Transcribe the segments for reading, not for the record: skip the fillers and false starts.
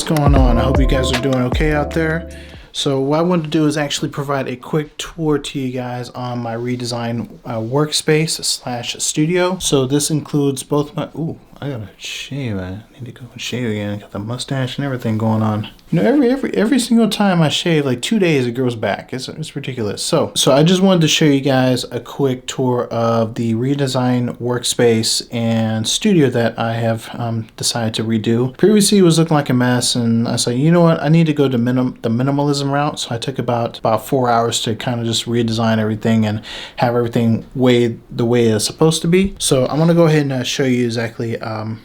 going on? I hope you guys are doing okay out there. So what I want to do is actually provide a quick tour to you guys on my ReDesigned workspace / studio. So this includes both my, I gotta shave. I need to go and shave again. Got the mustache and everything going on. You know, every single time I shave, like 2 days, it grows back. It's ridiculous. So I just wanted to show you guys a quick tour of the ReDesigned workspace and studio that I have decided to redo. Previously, it was looking like a mess, and I said, you know what? I need to go to the minimalism route. So I took about 4 hours to kind of just redesign everything and have everything the way it's supposed to be. So I'm gonna go ahead and show you exactly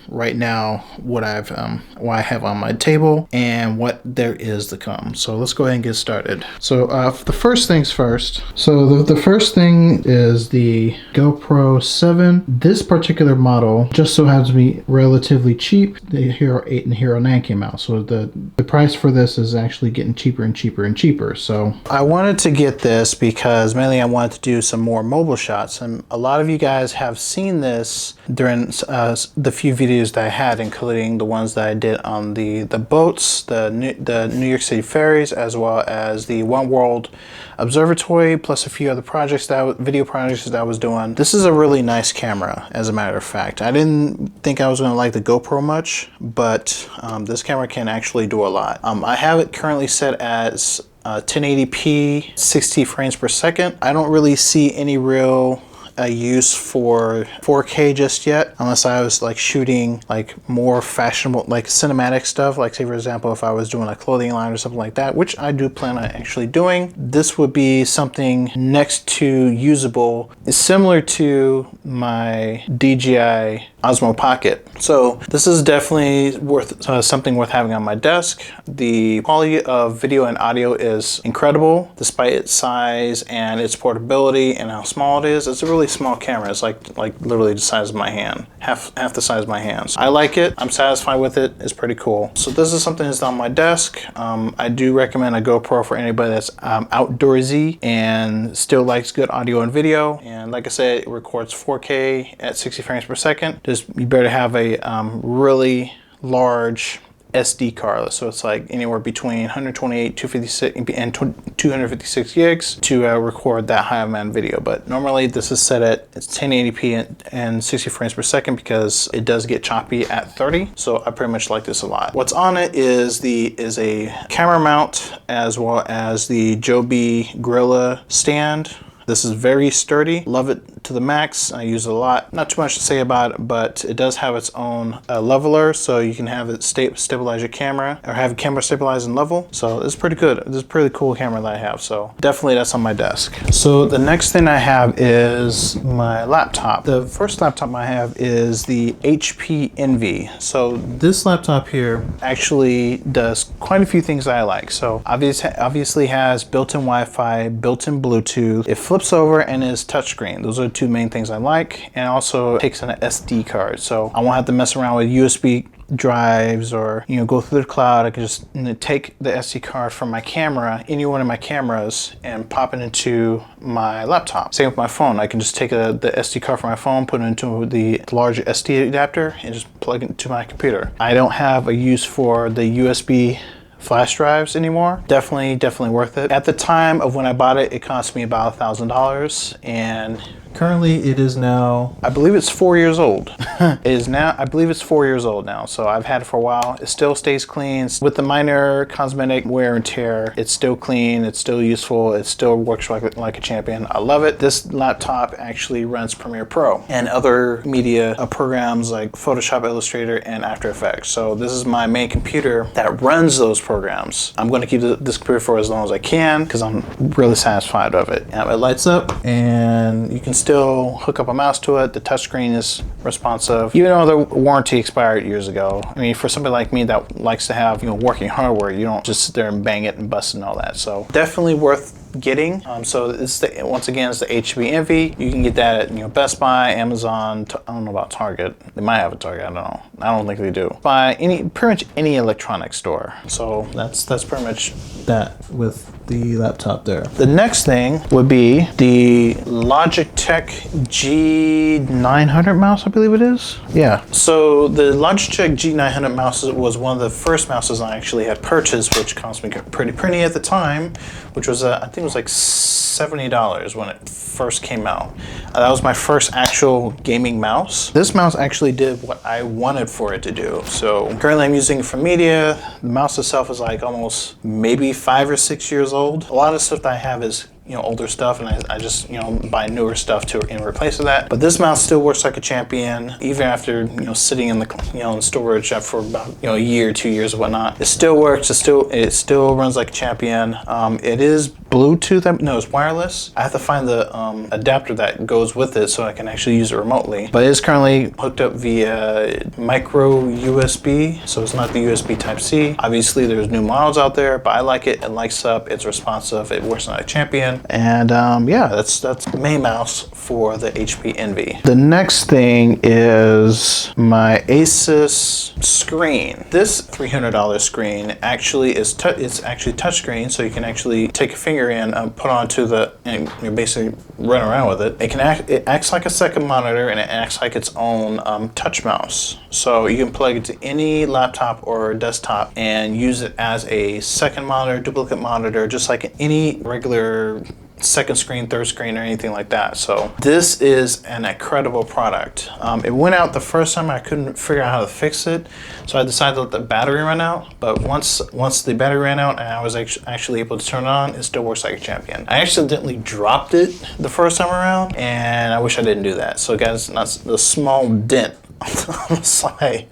right now what I have on my table and what there is to come. So let's go ahead and get started. So the first things first. So the first thing is the GoPro 7. This particular model just so happens to be relatively cheap. The Hero 8 and Hero 9 came out. So the price for this is actually getting cheaper and cheaper and cheaper. So I wanted to get this because mainly I wanted to do some more mobile shots. And a lot of you guys have seen this during the few videos that I had, including the ones that I did on the boats, the New York City ferries, as well as the One World Observatory, plus a few other projects video projects that I was doing. This is a really nice camera, as a matter of fact. I didn't think I was going to like the GoPro much, but this camera can actually do a lot. I have it currently set as 1080p, 60 frames per second. I don't really see any real use for 4K just yet, unless I was like shooting like more fashionable, like cinematic stuff, like say for example if I was doing a clothing line or something like that, which I do plan on actually doing. This would be something next to usable. It's similar to my DJI Osmo Pocket. So this is definitely worth something worth having on my desk. The quality of video and audio is incredible despite its size and its portability and how small it is. It's a really small camera. It's like literally the size of my hand, half the size of my hands. I like it. I'm satisfied with it. It's pretty cool. So this is something that's on my desk. I do recommend a GoPro for anybody that's outdoorsy and still likes good audio and video. And like I said, it records 4K at 60 frames per second. You better have a really large SD card, so it's like anywhere between 128, 256, and 256 gigs to record that high amount of video. But normally this is set at 1080p and 60 frames per second because it does get choppy at 30. So I pretty much like this a lot. What's on it is a camera mount as well as the Joby Gorilla stand. This is very sturdy. Love it to the max. I use it a lot. Not too much to say about it, but it does have its own leveler, so you can have it stabilize your camera or have a camera stabilize and level. So it's pretty good. This is a pretty cool camera that I have. So definitely that's on my desk. So the next thing I have is my laptop. The first laptop I have is the HP Envy. So this laptop here actually does quite a few things that I like. So obviously has built-in Wi-Fi, built-in Bluetooth. It flips over and is touchscreen. Those are the two main things I like, and also takes an SD card. So I won't have to mess around with USB drives or go through the cloud. I can just take the SD card from my camera, any one of my cameras, and pop it into my laptop. Same with my phone. I can just take the SD card from my phone, put it into the large SD adapter, and just plug it into my computer. I don't have a use for the USB flash drives anymore. Definitely worth it. At the time of when I bought it, it cost me about $1,000, and currently it is now, I believe it's 4 years old. I believe it's 4 years old now. So I've had it for a while. It still stays clean. With the minor cosmetic wear and tear, it's still clean, it's still useful, it still works like a champion. I love it. This laptop actually runs Premiere Pro and other media programs like Photoshop, Illustrator, and After Effects. So this is my main computer that runs those programs. I'm going to keep this computer for as long as I can because I'm really satisfied with it. It lights up and you can still hook up a mouse to it. The touchscreen is responsive, even though the warranty expired years ago. I mean, for somebody like me that likes to have working hardware, you don't just sit there and bang it and bust and all that. So definitely worth getting. So it's once again, it's the HP Envy. You can get that at Best Buy, Amazon. I don't know about Target. They might have a Target. I don't know. I don't think they do. By pretty much any electronic store. So that's pretty much that with the laptop there. The next thing would be the Logitech G900 mouse, I believe it is. Yeah, so the Logitech G900 mouse was one of the first mouses I actually had purchased, which cost me pretty penny at the time, which was, I think it was like $70 when it first came out. That was my first actual gaming mouse. This mouse actually did what I wanted for it to do. So currently I'm using it for media. The mouse itself is like almost maybe 5 or 6 years old. A lot of the stuff that I have is older stuff, and I just buy newer stuff to in replace of that. But this mouse still works like a champion, even after sitting in the in storage for about a year, 2 years, or whatnot. It still works. It still runs like a champion. It is Bluetooth. No, it's wireless. I have to find the adapter that goes with it so I can actually use it remotely. But it is currently hooked up via micro USB, so it's not the USB Type-C. Obviously, there's new models out there, but I like it. It lights up. It's responsive. It works like a champion. And yeah, that's the main mouse for the HP Envy. The next thing is my Asus screen. This $300 screen actually is it's actually touchscreen, so you can actually take a finger in, put onto the, and you basically run around with it. It acts like a second monitor, and it acts like its own touch mouse. So you can plug it to any laptop or desktop and use it as a second monitor, duplicate monitor, just like any regular second screen, third screen, or anything like that. So this is an incredible product. It went out the first time. I couldn't figure out how to fix it, so I decided to let the battery run out. But once the battery ran out and I was actually able to turn it on, it still works like a champion. I accidentally dropped it the first time around, and I wish I didn't do that. So guys, that's the small dent on the side.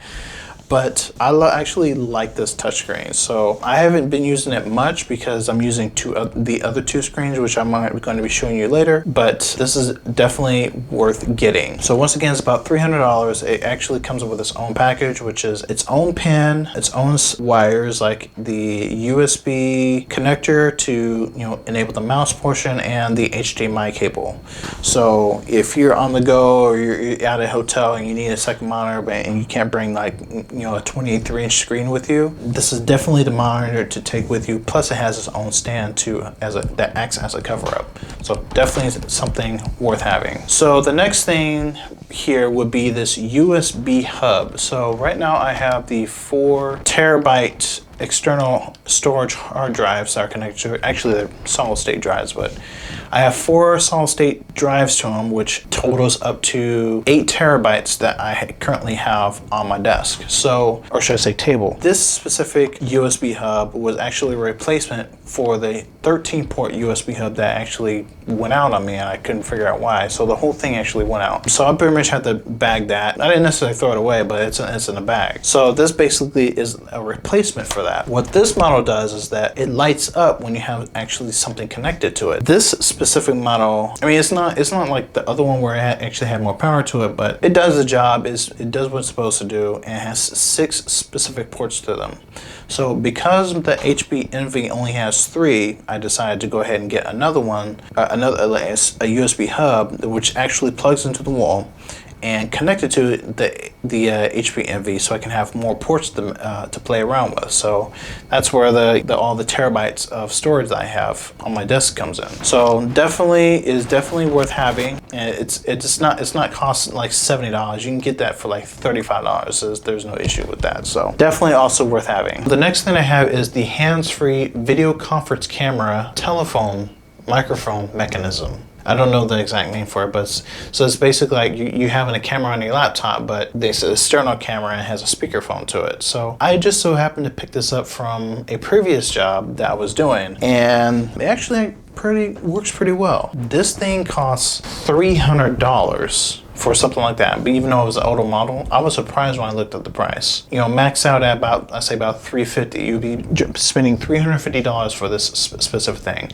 But I actually like this touchscreen. So I haven't been using it much because I'm using the other two screens, which I'm going to be showing you later. But this is definitely worth getting. So once again, it's about $300. It actually comes with its own package, which is its own pin, its own wires, like the USB connector to enable the mouse portion, and the HDMI cable. So if you're on the go or you're at a hotel and you need a second monitor and you can't bring like a 23-inch screen with you, this is definitely the monitor to take with you. Plus, it has its own stand too, that acts as a cover-up. So definitely something worth having. So the next thing here would be this USB hub. So right now I have the 4 terabyte external storage hard drives that are connected to it. Actually, they're solid state drives, but I have 4 solid state drives to them, which totals up to 8 terabytes that I currently have on my desk. So, or should I say table. This specific USB hub was actually a replacement for the 13-port USB hub that actually went out on me, and I couldn't figure out why. So the whole thing actually went out. So I pretty much had to bag that. I didn't necessarily throw it away, but it's in a bag. So this basically is a replacement for that. What this model does is that it lights up when you have actually something connected to it. This specific model, I mean, it's not like the other one where it actually had more power to it, but it does the job. It does what it's supposed to do, and it has 6 specific ports to them. So because the HP Envy only has 3, I decided to go ahead and get another one, a USB hub, which actually plugs into the wall and connected to the HP Envy, so I can have more ports to play around with. So that's where all the terabytes of storage that I have on my desk comes in. So definitely worth having. And it's not costing like $70. You can get that for like $35. So there's no issue with that. So definitely also worth having. The next thing I have is the hands-free video conference camera telephone microphone mechanism. I don't know the exact name for it, but it's basically like you having a camera on your laptop, but it's an external camera and has a speakerphone to it. So I just so happened to pick this up from a previous job that I was doing, and it actually works pretty well. This thing costs $300 for something like that. But even though it was an older model, I was surprised when I looked at the price. Max out at about $350. You'd be spending $350 for this specific thing.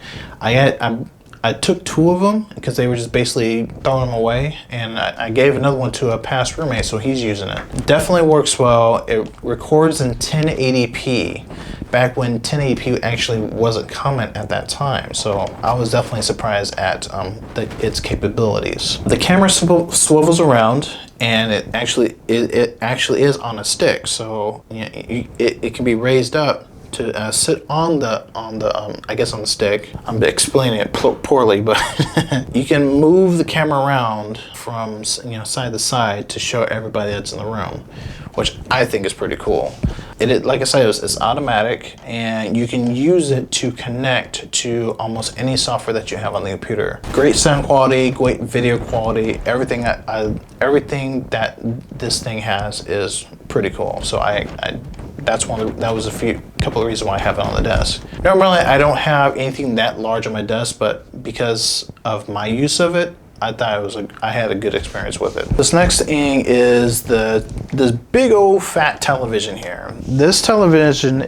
I took 2 of them because they were just basically throwing them away, and I gave another one to a past roommate, so he's using it. Definitely works well. It records in 1080p, back when 1080p actually wasn't common at that time. So I was definitely surprised at its capabilities. The camera swivels around, and it actually is on a stick, so it can be raised up to sit on the I guess on the stick. I'm explaining it poorly, but you can move the camera around from side to side to show everybody that's in the room, which I think is pretty cool. Like I said, it's automatic, and you can use it to connect to almost any software that you have on the computer. Great sound quality, great video quality, everything that this thing has is pretty cool. So that was a couple of reasons why I have it on the desk. Normally, I don't have anything that large on my desk, but because of my use of it, I thought I had a good experience with it. This next thing is this big old fat television here. This television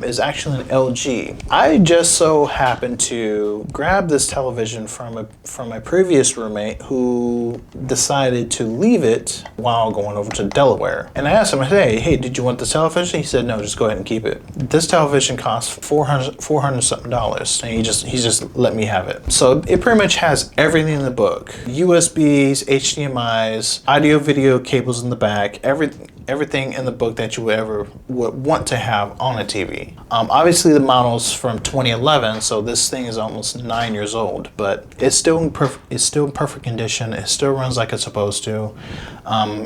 is actually an LG. I just so happened to grab this television from my previous roommate who decided to leave it while going over to Delaware. And I asked him, hey, did you want this television? He said, no, just go ahead and keep it. This television costs $400 something, and he just let me have it. So it pretty much has everything in the book. USBs, HDMIs, audio video cables in the back, everything in the book that you would want to have on a TV. Obviously the model's from 2011, so this thing is almost 9 years old, but it's still in perfect condition. It still runs like it's supposed to.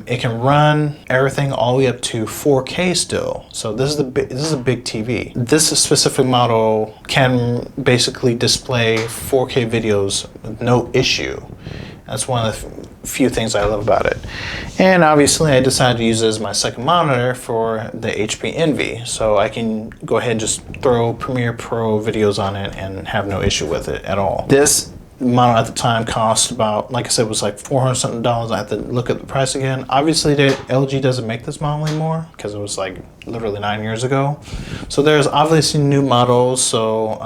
It can run everything all the way up to 4K still. So this is a big TV. This specific model can basically display 4K videos with no issue. That's one of the few things I love about it. And obviously I decided to use it as my second monitor for the HP Envy, so I can go ahead and just throw Premiere Pro videos on it and have no issue with it at all. This model at the time cost about, like I said, it was like $400 something. I have to look at the price again. Obviously LG doesn't make this model anymore because it was like literally 9 years ago. So there's obviously new models, so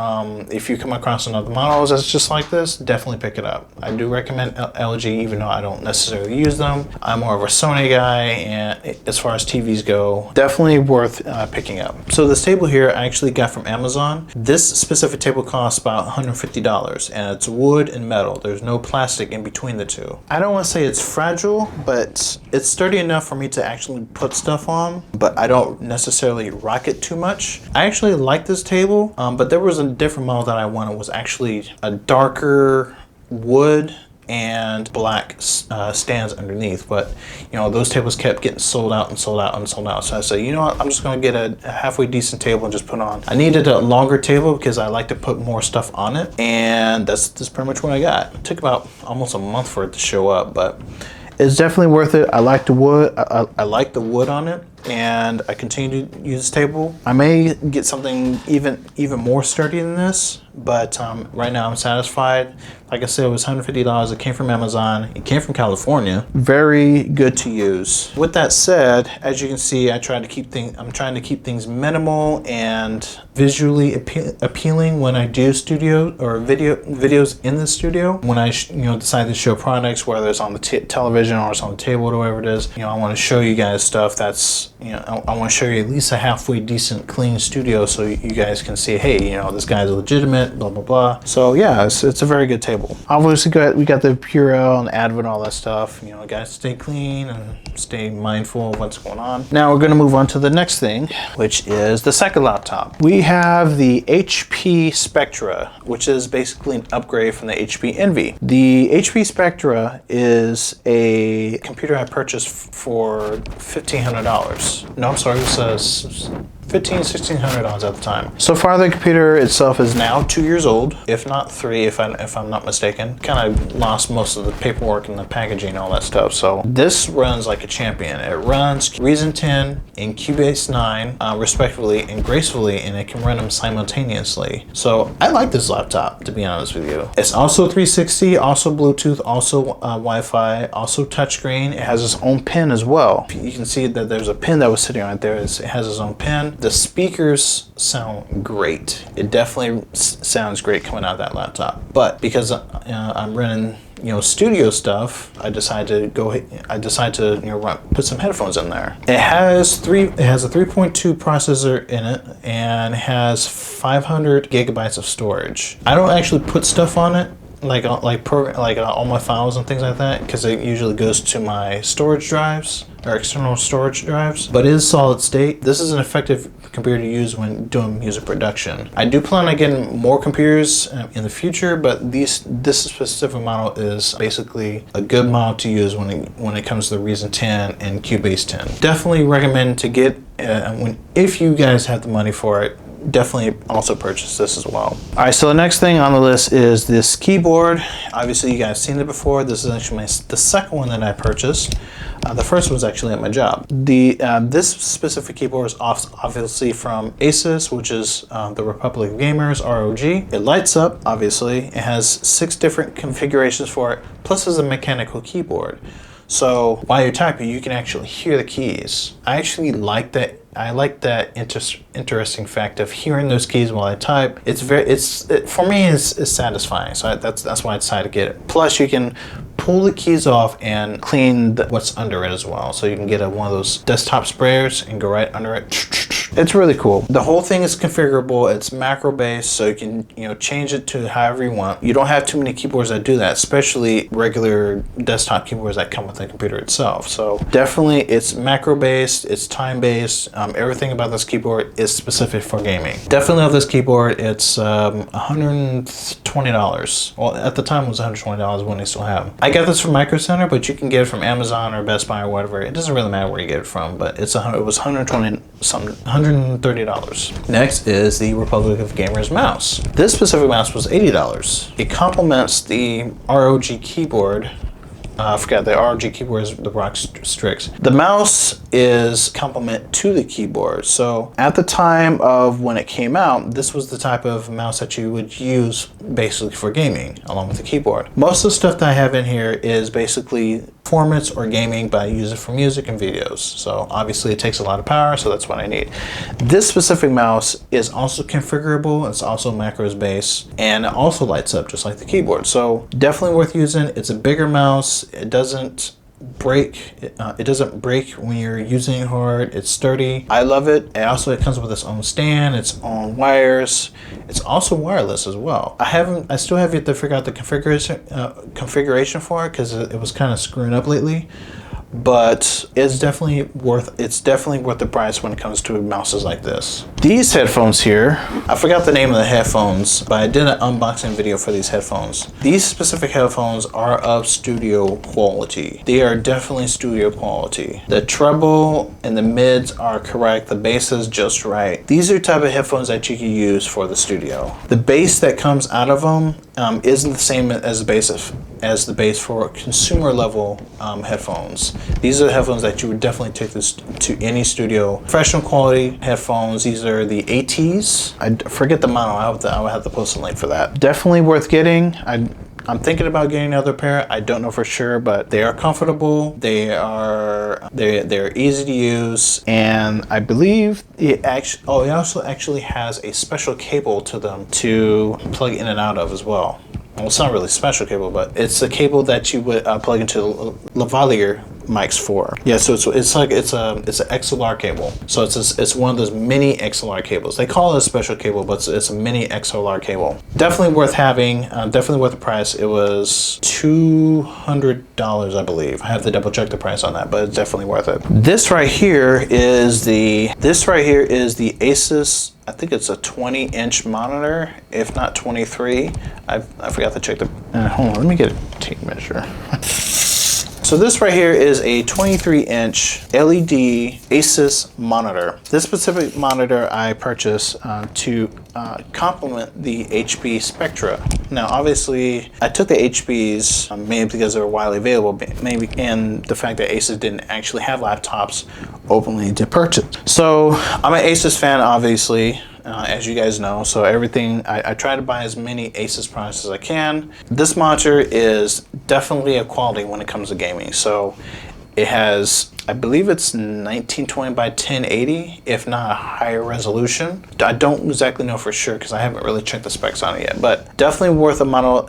if you come across another models that's just like this, definitely pick it up. I do recommend LG, even though I don't necessarily use them. I'm more of a Sony guy, and as far as TVs go, definitely worth picking up. So this table here I actually got from Amazon. This specific table costs about $150, and it's wood and metal. There's no plastic in between the two. I don't want to say it's fragile, but it's sturdy enough for me to actually put stuff on, but I don't necessarily rock it too much. I actually like this table, but there was a different model that I wanted. It was actually a darker wood and black stands underneath, but those tables kept getting sold out and sold out and sold out. So I said, you know what, I'm just going to get a halfway decent table and just put it on. I needed a longer table because I like to put more stuff on it, and that's pretty much what I got. It took about almost a month for it to show up, but it's definitely worth it. I like the wood. I like the wood on it, and I continue to use this table. I may get something even more sturdy than this, but right now I'm satisfied. Like I said, it was $150. It came from Amazon. It came from California. Very good to use. With that said, as you can see, I'm trying to keep things minimal and visually appealing when I do studio or videos in the studio. When I decide to show products, whether it's on the television or it's on the table or whatever it is, I want to show you guys stuff that's I want to show you at least a halfway decent clean studio, so you guys can see, hey, this guy's legitimate, blah blah blah. So yeah, it's a very good table. Obviously we got the Purell and Advent, all that stuff. Guys, stay clean and stay mindful of what's going on. Now we're going to move on to the next thing, which is the second laptop. We have the HP Spectra, which is basically an upgrade from the HP Envy. The HP Spectra is a computer I purchased for $1,500. No, I'm sorry, it was $1,600 at the time. So far, the computer itself is now 2 years old, if not 3, if I'm not mistaken. Kind of lost most of the paperwork and the packaging and all that stuff. So this runs like a champion. It runs Ryzen 10 and Cubase 9, respectively and gracefully, and it can run them simultaneously. So I like this laptop, to be honest with you. It's also 360, also Bluetooth, also Wi-Fi, also touchscreen. It has its own pen as well. You can see that there's a pen that was sitting right there. It has its own pen. The speakers sound great. It definitely sounds great coming out of that laptop. But because I'm running studio stuff, I decided to put some headphones in there. It has a 3.2 processor in it and has 500 gigabytes of storage. I don't actually put stuff on it like all my files and things like that, because it usually goes to my storage drives or external storage drives, but it is solid state. This is an effective computer to use when doing music production. I do plan on getting more computers in the future, but this specific model is basically a good model to use when it comes to the Reason 10 and Cubase 10. Definitely recommend to get if you guys have the money for it. Definitely also purchase this as well. All right, so the next thing on the list is this keyboard. Obviously, you guys seen it before. This is actually the second one that I purchased. The first was actually at my job. This specific keyboard is obviously from Asus, which is the Republic of Gamers, ROG. It lights up, obviously. It has 6 different configurations for it, plus it's a mechanical keyboard. So while you're typing, you can actually hear the keys. I actually like that. I like that interesting fact of hearing those keys while I type. For me, it's satisfying. So that's why I decided to get it. Plus, you can pull the keys off and clean what's under it as well. So you can get one of those desktop sprayers and go right under it. It's really cool. The whole thing is configurable. It's macro based, so you can change it to however you want. You don't have too many keyboards that do that, especially regular desktop keyboards that come with the computer itself. So definitely, it's macro based. It's time based. Everything about this keyboard is specific for gaming. Definitely love this keyboard. It's $120. Well, at the time it was $120 when they still have them. I got this from Micro Center, but you can get it from Amazon or Best Buy or whatever. It doesn't really matter where you get it from, but it was $130. Next is the Republic of Gamers mouse. This specific mouse was $80. It complements the ROG keyboard. I forgot the ROG keyboard is the Rock Strix. The mouse is complement to the keyboard. So at the time of when it came out, this was the type of mouse that you would use basically for gaming along with the keyboard. Most of the stuff that I have in here is basically performance or gaming, but I use it for music and videos. So obviously it takes a lot of power, so that's what I need. This specific mouse is also configurable. It's also macros based, and it also lights up just like the keyboard. So definitely worth using. It's a bigger mouse. It doesn't break. It doesn't break when you're using it hard. It's sturdy. I love it. It comes with its own stand, its own wires. It's also wireless as well. I still have yet to figure out the configuration for it because it was kind of screwing up lately. But it's definitely worth the price when it comes to mouses like this. These headphones here, I forgot the name of the headphones, but I did an unboxing video for these headphones. These specific headphones are of studio quality. They are definitely studio quality. The treble and the mids are correct. The bass is just right. These are the type of headphones that you can use for the studio. The bass that comes out of them isn't the same as the bass for consumer level headphones. These are the headphones that you would definitely take this to any studio. Professional quality headphones. These are the ATs. I forget the model. I will have to post a link for that. Definitely worth getting. I'm thinking about getting another pair. I don't know for sure, but they are comfortable. They're easy to use, and I believe it also actually has a special cable to them to plug in and out of as well. Well, it's not really a special cable, but it's a cable that you would plug into lavalier mics for. Yeah, so it's an XLR cable. So it's one of those mini XLR cables. They call it a special cable, but it's a mini XLR cable. Definitely worth having. Definitely worth the price. It was $200, I believe. I have to double check the price on that, but it's definitely worth it. This right here is the Asus. I think it's a 20-inch monitor, if not 23. I forgot to check the. Hold on, let me get a tape measure. So this right here is a 23-inch LED Asus monitor. This specific monitor I purchased to complement the HP Spectra. Now, obviously, I took the HPs mainly because they were widely available, maybe, and the fact that Asus didn't actually have laptops openly to purchase. So I'm an Asus fan, obviously. As you guys know, so everything, I try to buy as many Asus products as I can. This monitor is definitely a quality when it comes to gaming. So it has, I believe it's 1920 by 1080, if not a higher resolution. I don't exactly know for sure because I haven't really checked the specs on it yet, but definitely a model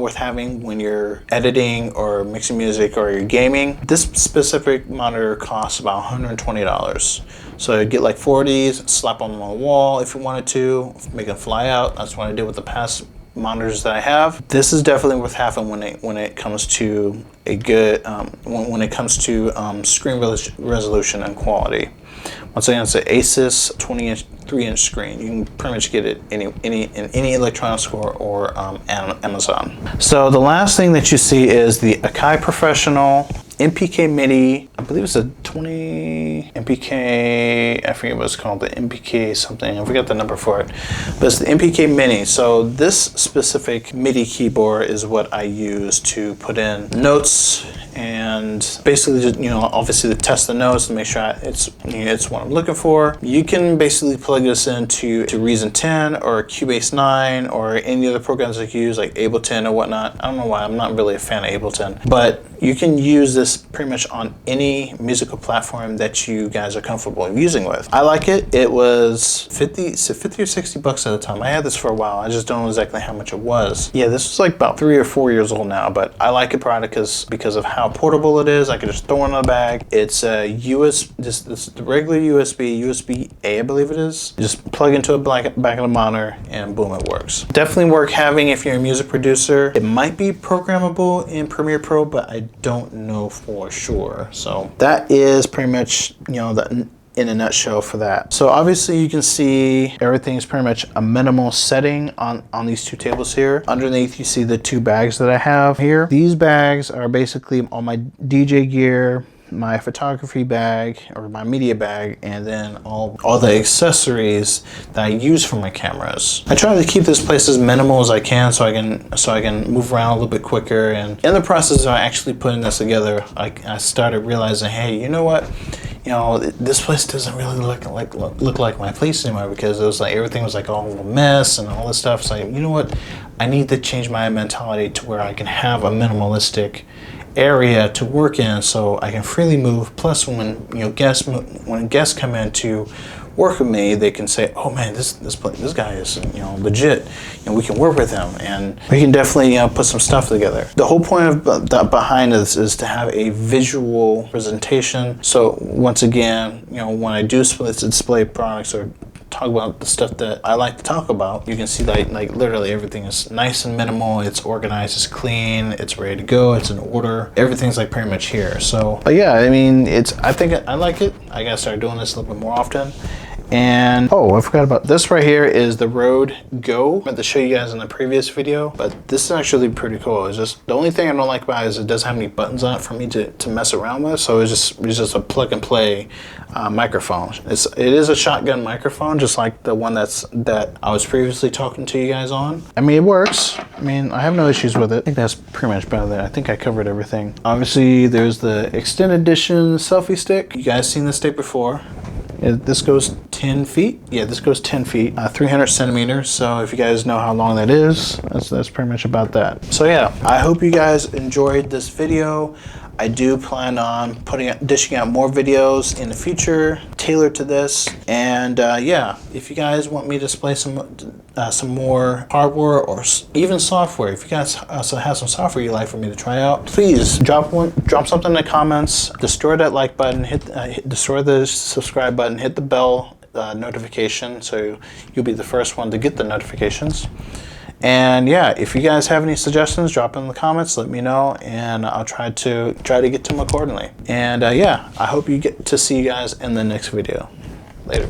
worth having when you're editing or mixing music or you're gaming. This specific monitor costs about $120. So you get like 4 of these, slap them on the wall if you wanted to, make them fly out. That's what I did with the past monitors that I have. This is definitely worth having when it comes to a good when it comes to screen resolution and quality. Once again, it's an Asus 3-inch screen. You can pretty much get it in any electronics store or Amazon. So the last thing that you see is the Akai Professional MPK Mini. I believe it's a 20 MPK, I forget what it's called, the MPK something, I forgot the number for it, but it's the MPK Mini. So this specific MIDI keyboard is what I use to put in notes and basically just, obviously to test the notes to make sure it's what I'm looking for. You can basically plug this into Reason 10 or Cubase 9 or any other programs that you use like Ableton or whatnot. I don't know why, I'm not really a fan of Ableton, but you can use this pretty much on any musical platform that you guys are comfortable using with. I like it. It was 50 or 60 bucks at the time. I had this for a while. I just don't know exactly how much it was. Yeah, this was like about 3 or 4 years old now, but I like it probably because of how portable it is. I could just throw it in a bag. It's a this regular USB-A, I believe it is. Just plug into a back of the monitor and boom, it works. Definitely worth having if you're a music producer. It might be programmable in Premiere Pro, but I don't know for sure. So that is pretty much, in a nutshell for that. So obviously you can see everything is pretty much a minimal setting on these two tables here. Underneath you see the two bags that I have here. These bags are basically all my DJ gear, my photography bag or my media bag, and then all the accessories that I use for my cameras. I try to keep this place as minimal as I can so I can move around a little bit quicker. And in the process of actually putting this together, I started realizing, hey, you know what? This place doesn't really look like my place anymore, because it was like everything was like all a mess and all this stuff. So you know what? I need to change my mentality to where I can have a minimalistic area to work in, so I can freely move. Plus, when guests come in to work with me, they can say, "Oh man, this guy is legit, and we can work with him, and we can definitely put some stuff together." The whole point of behind this is to have a visual presentation. So once again, when I do display products or talk about the stuff that I like to talk about, you can see like literally everything is nice and minimal. It's organized, it's clean, it's ready to go, it's in order. Everything's like pretty much here. So, but yeah, I mean, I think I like it. I gotta start doing this a little bit more often. And oh, I forgot about this right here is the Rode Go. I meant to show you guys in the previous video, but this is actually pretty cool. It's just the only thing I don't like about it is it doesn't have any buttons on it for me to mess around with. So it's just a plug and play microphone. It is a shotgun microphone, just like the one that I was previously talking to you guys on. I mean, it works. I mean, I have no issues with it. I think that's pretty much about it. I think I covered everything. Obviously, there's the extended edition selfie stick. You guys seen this stick before. This goes 10 feet. Yeah, this goes 10 feet, 300 centimeters. So if you guys know how long that is, that's pretty much about that. So yeah, I hope you guys enjoyed this video. I do plan on dishing out more videos in the future tailored to this. And yeah, if you guys want me to display some more hardware or even software, if you guys also have some software you'd like for me to try out, please drop something in the comments. Destroy that like button, destroy the subscribe button, hit the bell notification so you'll be the first one to get the notifications. And yeah, if you guys have any suggestions, drop them in the comments, let me know, and I'll try to get to them accordingly. And yeah, I hope you get to see you guys in the next video. Later.